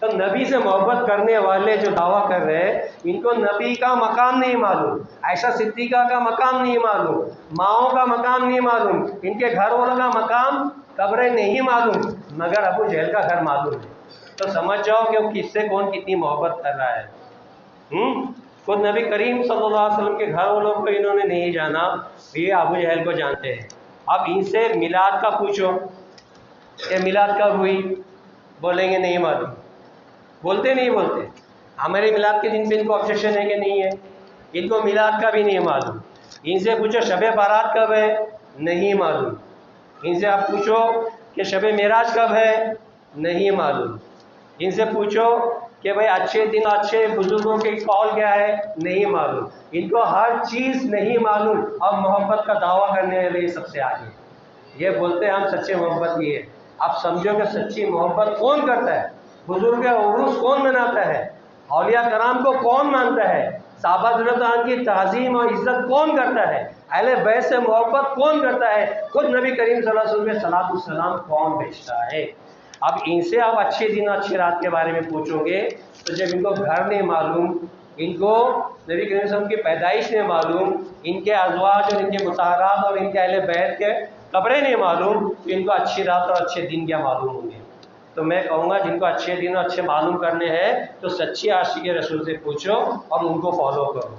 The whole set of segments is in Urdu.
تو نبی سے محبت کرنے والے جو دعویٰ کر رہے ہیں ان کو نبی کا مقام نہیں معلوم، عائشہ صدیقہ کا مقام نہیں معلوم، ماؤں کا مقام نہیں معلوم، ان کے گھر والوں کا مقام قبریں نہیں معلوم، مگر ابو جہل کا گھر معلوم ہے۔ تو سمجھ جاؤ کہ وہ کس سے کون کتنی محبت کر رہا ہے۔ خود نبی کریم صلی اللہ علیہ وسلم کے گھر والوں کو انہوں نے نہیں جانا، یہ ابو جہل کو جانتے ہیں۔ اب ان سے میلاد کا پوچھو کہ میلاد کب ہوئی، بولیں گے نہیں معلوم، بولتے نہیں بولتے۔ ہمارے میلاد کے دن پہ ان کو آبجیکشن ہے کہ نہیں ہے، ان کو میلاد کا بھی نہیں معلوم۔ ان سے پوچھو شب بارات کب ہے، نہیں معلوم۔ ان سے آپ پوچھو کہ شب معراج کب ہے، نہیں معلوم۔ ان سے پوچھو کہ بھائی اچھے دن اچھے بزرگوں کے قول کیا ہے، نہیں معلوم۔ ان کو ہر چیز نہیں معلوم، اور محبت کا دعویٰ کرنے والے سب سے آگے یہ بولتے ہیں ہم سچے محبت یہ ہے۔ اب سمجھو کہ سچی محبت کون کرتا ہے، بزرگ عروس کون مناتا ہے، اولیاء کرام کو کون مانتا ہے، صحابہ رضی اللہ عنہ کی تعظیم اور عزت کون کرتا ہے، اہل بیت سے محبت کون کرتا ہے، خود نبی کریم صلی اللہ علیہ وسلم صلاۃ السلام کون بھیجتا ہے۔ اب ان سے آپ اچھے دن اچھی رات کے بارے میں پوچھو گے تو جب ان کو گھر نہیں معلوم، ان کو نبی کریم صلی اللہ علیہ وسلم کی پیدائش نہیں معلوم، ان کے ازواج اور ان کے مطہرات اور ان کے اہل بیت کے قبریں نہیں معلوم، تو ان کو اچھی رات اور اچھے دن کیا معلوم ہوں گے۔ تو میں کہوں گا جن کو اچھے دن اور اچھے معلوم کرنے ہیں تو سچی عاشق رسول سے پوچھو اور ان کو فالو کرو۔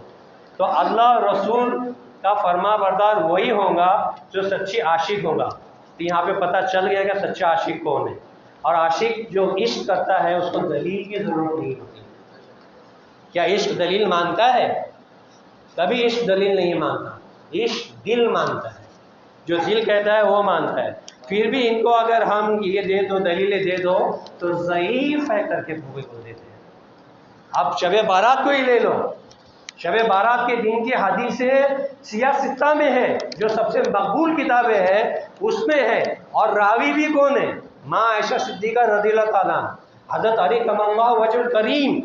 تو اللہ رسول کا فرما بردار وہی ہوگا جو سچی عاشق ہوگا۔ تو یہاں پہ پتہ چل گیا کہ سچا عاشق کون ہے، اور عاشق جو عشق کرتا ہے اس کو دلیل کی ضرورت نہیں ہوتی۔ کیا عشق دلیل مانتا ہے؟ کبھی عشق دلیل نہیں مانتا، عشق دل مانتا ہے، جو دل کہتا ہے وہ مانتا ہے۔ پھر بھی ان کو اگر ہم یہ دے دو، دلیلیں دے دو تو ضعیف ہے کر کے بول دیتے ہیں۔ اب شب بارات کو ہی لے لو، شب بارات کے دن کی حدیثیں سیاہ ستہ میں ہے، جو سب سے مقبول کتابیں ہیں اس میں ہے، اور راوی بھی کون ہے؟ ماں عائشہ صدیقہ رضی اللہ تعالیٰ، حضرت علی کرم اللہ وجہ الکریم،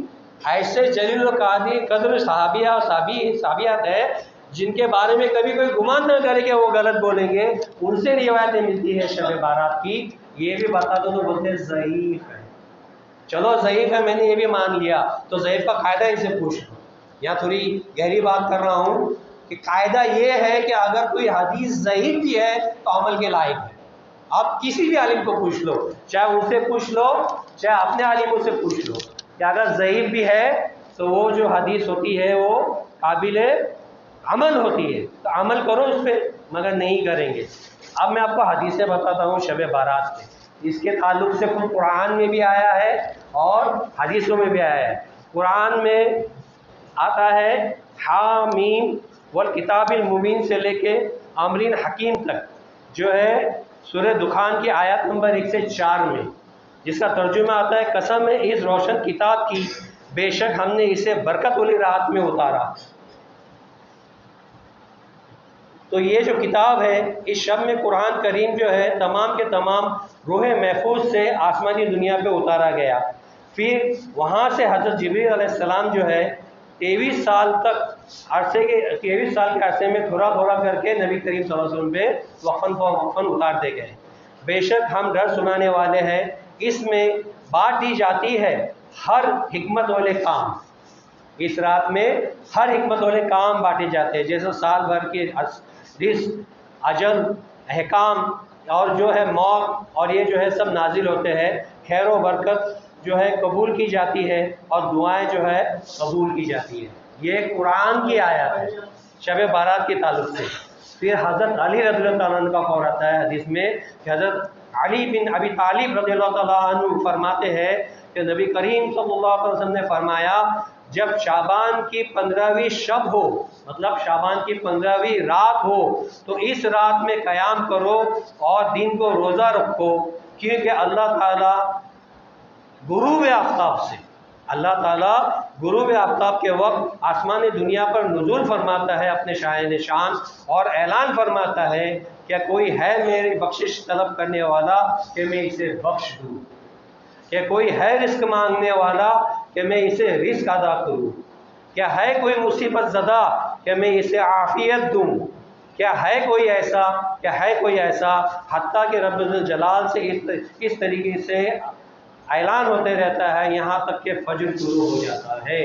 ایسے جلیل قدر صحابیہ اور صحابیات ہے جن کے بارے میں کبھی کوئی گمان نہ کرے کہ وہ غلط بولیں گے، ان سے روایتیں ملتی ہے شب بارات کی۔ یہ بھی بتا دو تو بولتے ہیں ضعیف ہے۔ چلو ضعیف ہے، میں نے یہ بھی مان لیا، تو ضعیف کا قاعدہ ان سے پوچھ لو۔ یہاں تھوڑی گہری بات کر رہا ہوں کہ قاعدہ یہ ہے کہ اگر کوئی حدیث ضعیف بھی ہے تو عمل کے لائق ہے۔ آپ کسی بھی عالم کو پوچھ لو، چاہے ان سے پوچھ لو چاہے اپنے عالموں سے پوچھ لو، کہ اگر ضعیف بھی ہے تو وہ جو حدیث ہوتی ہے وہ قابل عمل ہوتی ہے، تو عمل کرو اس پہ، مگر نہیں کریں گے۔ اب میں آپ کو حدیثیں بتاتا ہوں شب بارات میں، اس کے تعلق سے خود قرآن میں بھی آیا ہے اور حدیثوں میں بھی آیا ہے۔ قرآن میں آتا ہے حامیم والکتاب المبین سے لے کے امرین حکیم تک، جو ہے سورہ دخان کی آیت نمبر 1 سے 4 میں، جس کا ترجمہ آتا ہے قسم ہے اس روشن کتاب کی، بے شک ہم نے اسے برکت والی رات میں اتارا۔ تو یہ جو کتاب ہے اس شب میں قرآن کریم جو ہے تمام کے تمام روح محفوظ سے آسمانی دنیا پہ اتارا گیا۔ پھر وہاں سے حضرت جبریل علیہ السلام جو ہے 23 سال تک کے عرصے میں تھوڑا تھوڑا کر کے نبی کریم صلی اللہ علیہ وسلم پہ وقفاً اتارتے گئے۔ بے شک ہم ڈر سنانے والے ہیں، اس میں بات دی جاتی ہے ہر حکمت والے کام۔ اس رات میں ہر حکمت والے کام بانٹے جاتے ہیں، جیسے سال بھر کے رزق، اجل، احکام اور جو ہے موت، اور یہ جو ہے سب نازل ہوتے ہیں۔ خیر و برکت جو ہے قبول کی جاتی ہے اور دعائیں جو ہے قبول کی جاتی ہے۔ یہ قرآن کی آیت ہے شب بارات کے تعلق سے۔ پھر حضرت علی رضی اللہ تعالیٰ عنہ کا قول آتا ہے حدیث میں کہ حضرت علی بن ابی طالب رضی اللہ تعالیٰ عنہ فرماتے ہیں کہ نبی کریم صلی اللہ علیہ وسلم نے فرمایا جب شعبان کی 15ویں شب ہو، مطلب شعبان کی 15ویں رات ہو، تو اس رات میں قیام کرو اور دن کو روزہ رکھو، کیونکہ اللہ تعالیٰ غروب آفتاب سے، اللہ تعالیٰ غروب آفتاب کے وقت آسمان دنیا پر نزول فرماتا ہے اپنے شاہن شان، اور اعلان فرماتا ہے کہ کوئی ہے میری بخشش طلب کرنے والا کہ میں اسے بخش دوں، کہ کوئی ہے رزق مانگنے والا کہ میں اسے رزق ادا کروں، کیا ہے کوئی مصیبت زدہ کہ میں اسے عافیت دوں، کیا ہے کوئی ایسا، حتیٰ کہ رب الجلال سے اس طریقے سے اعلان ہوتے رہتا ہے یہاں تک کہ فجر شروع ہو جاتا ہے۔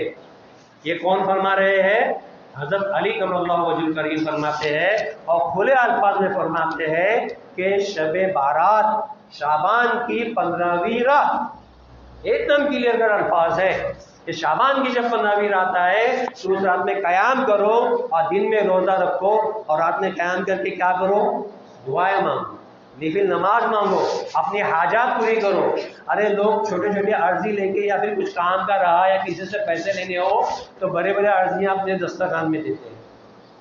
یہ کون فرما رہے ہیں؟ حضرت علی کرم اللہ وجہ کریم فرماتے ہیں اور کھلے الفاظ میں فرماتے ہیں کہ شب بارات شعبان کی 15ویں رات، ایک دم کلیئر کر الفاظ ہے کہ شعبان کی جب 15ویں رات آئے تو اس رات میں قیام کرو اور دن میں روزہ رکھو، اور رات میں قیام کر کے کیا کرو؟ دعائیں مانگو، نفل نماز مانگو، اپنی حاجات پوری کرو۔ ارے لوگ چھوٹے چھوٹے عرضی لے کے یا پھر کچھ کام کا رہا یا کسی سے پیسے لینے ہو تو بڑے بڑے عرضیاں اپنے دسترخوان میں دیتے ہیں،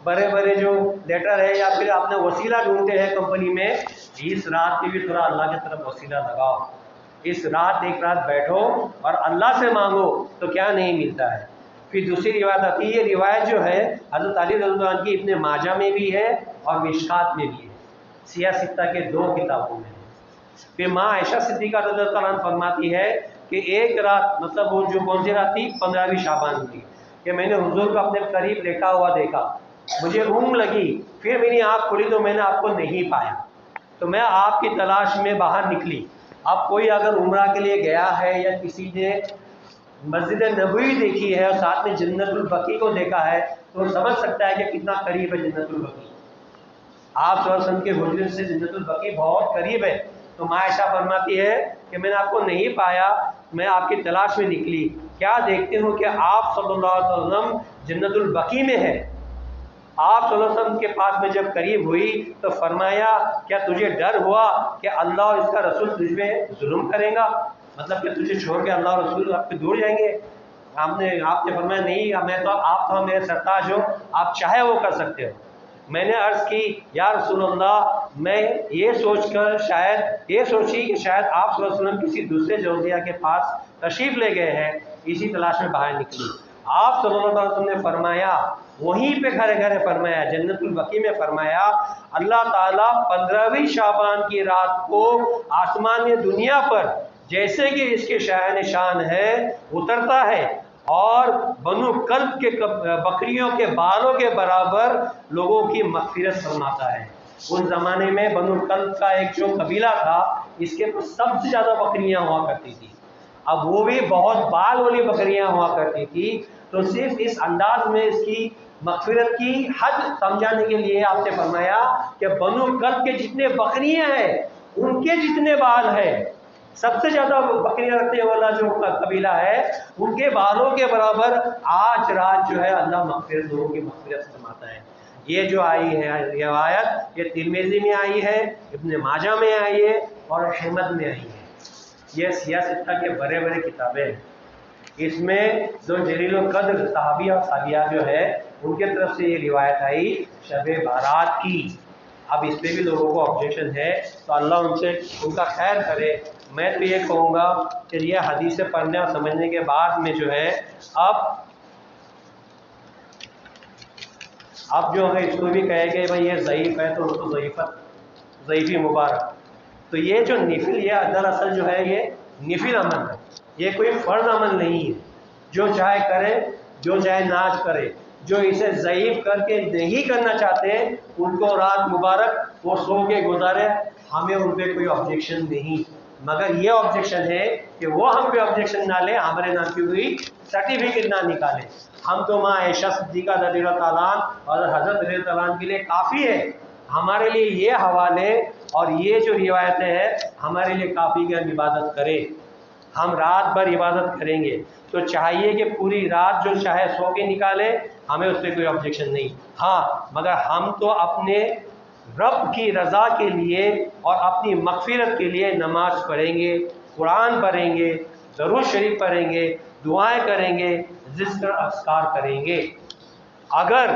بڑے بڑے جو لیٹر ہے یا پھر اپنے وسیلہ ڈھونڈتے ہیں کمپنی میں۔ اس رات کی بھی تھوڑا اللہ کی طرف وسیلہ لگاؤ، اس رات ایک رات بیٹھو اور اللہ سے مانگو تو کیا نہیں ملتا ہے۔ پھر دوسری روایت آتی ہے، یہ روایت جو ہے حضرت علی رضی اللہ عنہ کی ابن ماجہ میں بھی ہے اور مشکات میں بھی ہے، سیاہ ستہ کے 2 کتابوں میں ہے۔ پھر ماں عائشہ صدیقہ رضی اللہ عنہ فرماتی ہے کہ ایک رات، مطلب وہ جو کون سی رات تھی؟ 15ویں شعبان کی، کہ میں نے حضور کو اپنے قریب لیٹا ہوا دیکھا، مجھے اونگ لگی، پھر میری آنکھ کھلی تو میں نے آپ کو نہیں پایا، تو میں آپ کی تلاش میں باہر نکلی۔ اب کوئی اگر عمرہ کے لیے گیا ہے یا کسی نے مسجد نبوی دیکھی ہے اور ساتھ میں جنت البقیع کو دیکھا ہے تو سمجھ سکتا ہے کہ کتنا قریب ہے جنت البقیع۔ آپ صلی اللہ علیہ وسلم کے حجرے سے جنت البقیع بہت قریب ہے۔ تو ماں عائشہ فرماتی ہے کہ میں نے آپ کو نہیں پایا، میں آپ کی تلاش میں نکلی، کیا دیکھتے ہو کہ آپ صلی اللہ علیہ وسلم جنت البقیع میں ہے۔ آپ صلی اللہ علیہ وسلم کے پاس میں جب قریب ہوئی تو فرمایا کیا تجھے ڈر ہوا کہ اللہ اور اس کا رسول تجھ پہ ظلم کرے گا، مطلب کہ تجھے چھوڑ کے اللہ اور رسول آپ پہ دور جائیں گے؟ آپ نے فرمایا نہیں، میں تو آپ تو میرے سرتاج ہو، آپ چاہے وہ کر سکتے ہو۔ میں نے عرض کی یا رسول اللہ، میں یہ سوچی کہ شاید آپ صلی اللہ علیہ وسلم کسی دوسرے جوزیہ کے پاس تشریف لے گئے ہیں، اسی تلاش میں باہر نکلی۔ آپ صلی اللہ علیہ وسلم نے فرمایا، وہیں پہ گھرے گھرے فرمایا، جنت البقیع میں فرمایا، اللہ تعالیٰ 15ویں شعبان کی رات کو آسمان دنیا پر جیسے کہ اس کے شاہن شان ہے اترتا ہے اور بنو کلب کے بکریوں کے بالوں کے برابر لوگوں کی مغفرت فرماتا ہے۔ اس زمانے میں بنو کلب کا ایک جو قبیلہ تھا، اس کے پاس سب سے زیادہ بکریاں ہوا کرتی تھی، اب وہ بھی بہت بال والی بکریاں ہوا کرتی تھی، تو صرف اس انداز میں اس کی مغفرت کی حد سمجھانے کے لیے آپ نے فرمایا کہ بنو کلب کے جتنے بکریاں ہیں ان کے جتنے بال ہیں، سب سے زیادہ بکریاں رکھنے والا جو قبیلہ ہے ان کے بالوں کے برابر آج رات جو ہے اللہ مغفرت لوگوں کی مغفرت فرماتا ہے۔ یہ جو آئی ہے روایت، یہ ترمذی میں آئی ہے، ابن ماجہ میں آئی ہے اور احمد میں آئی ہے۔ یہ سیاہ ستہ کے بڑے بڑے کتابیں ہیں، اس میں جو جلیل القدر صحابیہ اور صحابیہ جو ہے ان کے طرف سے یہ روایت آئی شب بارات کی۔ اب اس پہ بھی لوگوں کو آبجیکشن ہے تو اللہ ان سے ان کا خیر کرے۔ میں تو یہ کہوں گا کہ یہ حدیث پڑھنے اور سمجھنے کے بعد میں جو ہے اب جو ہے اس کو بھی کہے کہ بھائی یہ ضعیف ہے تو اس کو ضعیفی مبارک۔ تو یہ جو نفل، یہ دراصل جو ہے یہ نفل عمل ہے، یہ کوئی فرض عمل نہیں ہے، جو چاہے کرے جو چاہے ناج کرے، جو اسے ضعیف کر کے نہیں کرنا چاہتے ان کو رات مبارک وہ سو کے گزارے، ہمیں ان پہ کوئی آبجیکشن نہیں، مگر یہ آبجیکشن ہے کہ وہ ہم پہ آبجیکشن نہ لیں، ہمارے نام کی ہوئی سرٹیفکیٹ نہ نکالیں۔ ہم تو ماں عائشہ صدیقہ رضی اللہ تعالیٰ اور حضرت رضی اللہ عنہ کے لیے کافی ہے، ہمارے لیے یہ حوالے اور یہ جو روایتیں ہیں ہمارے لیے کافی کہ ہم عبادت کریں، ہم رات بھر عبادت کریں گے تو چاہیے کہ پوری رات جو چاہے سو کے نکالے، ہمیں اس پہ کوئی آبجیکشن نہیں، ہاں مگر ہم تو اپنے رب کی رضا کے لیے اور اپنی مغفرت کے لیے نماز پڑھیں گے، قرآن پڑھیں گے، درود شریف پڑھیں گے، دعائیں کریں گے، ذکر اذکار کریں گے۔ اگر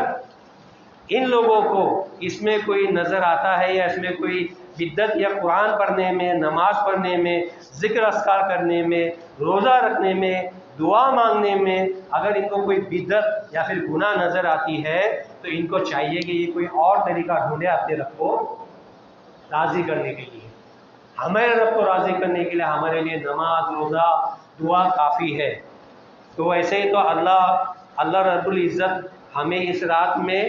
ان لوگوں کو اس میں کوئی نظر آتا ہے یا اس میں کوئی بدعت یا قرآن پڑھنے میں، نماز پڑھنے میں، ذکر اذکار کرنے میں، روزہ رکھنے میں، دعا مانگنے میں اگر ان کو کوئی بدعت یا پھر گناہ نظر آتی ہے تو ان کو چاہیے کہ یہ کوئی اور طریقہ ڈھونڈے اپنے رب کو راضی کرنے کے لیے۔ ہمارے رب کو راضی کرنے کے لیے ہمارے لیے نماز، روزہ، دعا کافی ہے۔ تو ایسے ہی تو اللہ رب العزت ہمیں اس رات میں،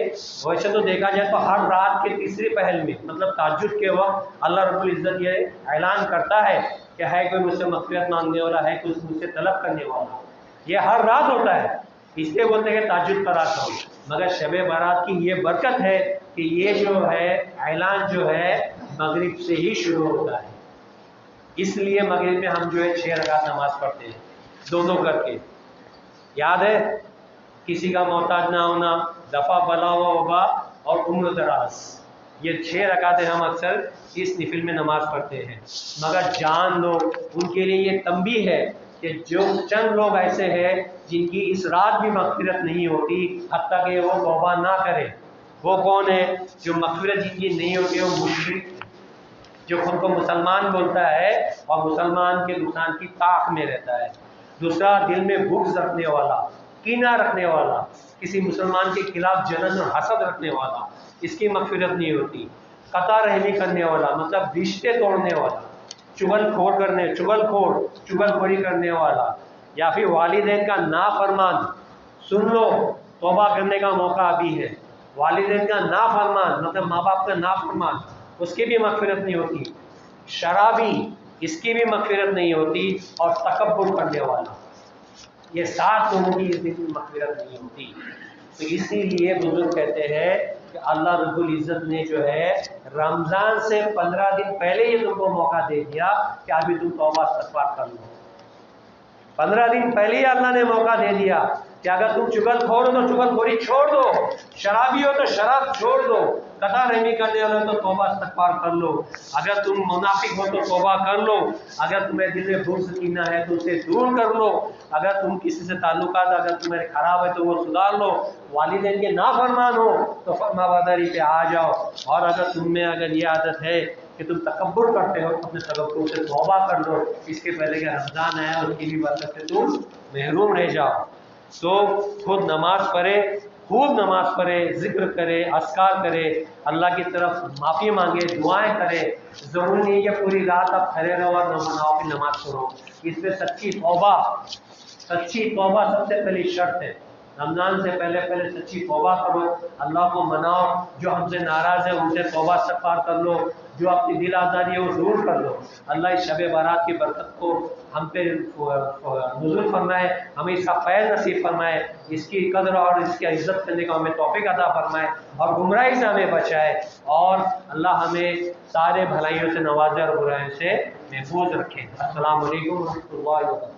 ویسے تو دیکھا جائے تو ہر رات کے تیسری پہل میں، مطلب تہجد کے وقت اللہ رب العزت یہ اعلان کرتا ہے کہ ہے کوئی مجھ سے مغفرت مانگنے والا، ہے کوئی مجھ سے طلب کرنے والا. یہ ہر رات ہوتا ہے، اس لیے بولتے ہیں کہ تہجد کا رات ہو. مگر شب برات کی یہ برکت ہے کہ یہ جو ہے اعلان جو ہے مغرب سے ہی شروع ہوتا ہے. اس لیے مغرب میں ہم جو ہے 6 رکعت نماز پڑھتے ہیں، دو کر کے. یاد ہے کسی کا محتاج نہ ہونا، دفع بلا ہوا وبا اور عمر دراز، یہ 6 رکعتیں ہم اکثر اس نفل میں نماز پڑھتے ہیں. مگر جان لو ان کے لیے یہ تنبیہ ہے کہ جو چند لوگ ایسے ہیں جن کی اس رات بھی مغفرت نہیں ہوتی حتیٰ کہ وہ توبہ نہ کرے. وہ کون ہے؟ جو مغفرت جن کی نہیں ہوتی وہ مشرک، جو خود کو مسلمان بولتا ہے اور مسلمان کے نقصان کی طاق میں رہتا ہے. دوسرا، دل میں بغض رکھنے والا، کینہ رکھنے والا، کسی مسلمان کے خلاف جلن اور حسد رکھنے والا، اس کی مغفرت نہیں ہوتی. قطع رحمی کرنے والا مطلب رشتے توڑنے والا، چغل خوری کرنے والا، یا پھر والدین کا نافرمان. سن لو توبہ کرنے کا موقع ابھی ہے. والدین کا نافرمان مطلب ماں باپ کا نافرمان، اس کی بھی مغفرت نہیں ہوتی. شرابی، اس کی بھی مغفرت نہیں ہوتی. اور تکبر کرنے والا، یہ 7 لوگوں کی اس دن مغفرت نہیں ہوتی. تو اسی لیے بزرگ کہتے ہیں کہ اللہ رب العزت نے جو ہے رمضان سے 15 دن پہلے یہ تم کو موقع دے دیا کہ ابھی تم توبہ استغفار کر لو. 15 دن پہلے ہی اللہ نے موقع دے دیا کہ اگر تم چغل خور ہو تو چغل خوری چھوڑ دو، شرابی ہو تو شراب چھوڑ دو، قطع رحمی کرنے والے ہو تو توبہ استغفار کر لو، اگر تم منافق ہو تو توبہ کر لو، اگر تمہیں دل میں بغض کینہ ہے تو اسے دور کر لو، اگر تم کسی سے تعلقات اگر تمہارے خراب ہے تو وہ سدھار لو، والدین کے نافرمان ہو تو فرما برداری پہ آ جاؤ. اور اگر تم میں اگر یہ عادت ہے کہ تم تکبر کرتے ہو اپنے تکبر سے توبہ کر لو، اس کے پہلے کہ رمضان آیا اس کی بھی برکت سے تم محروم رہ جاؤ. تو خود نماز پڑھے، خوب نماز پڑھے، ذکر کرے، اذکار کرے، اللہ کی طرف معافی مانگے، دعائیں کرے. ضروری نہیں کہ پوری رات آپ کھڑے رہو اور نماز پڑھو. اس میں سچی توبہ سب سے پہلی شرط ہے. رمضان سے پہلے سچی توبہ کرو، اللہ کو مناؤ، جو ہم سے ناراض ہے ان سے توبہ استغفار کر لو، جو اپنی دل آزادی ہے وہ دور کر لو. اللہ اس شب بارات کی برکت کو ہم پہ نزول فرمائے، ہمیں اس کا فیض نصیب فرمائے، اس کی قدر اور اس کی عزت کرنے کا ہمیں توفیق عطا فرمائے اور گمراہی سے ہمیں بچائے، اور اللہ ہمیں سارے بھلائیوں سے نوازے اور برائیوں سے محفوظ رکھے. السلام علیکم و رحمۃ اللہ وبرکاتہ.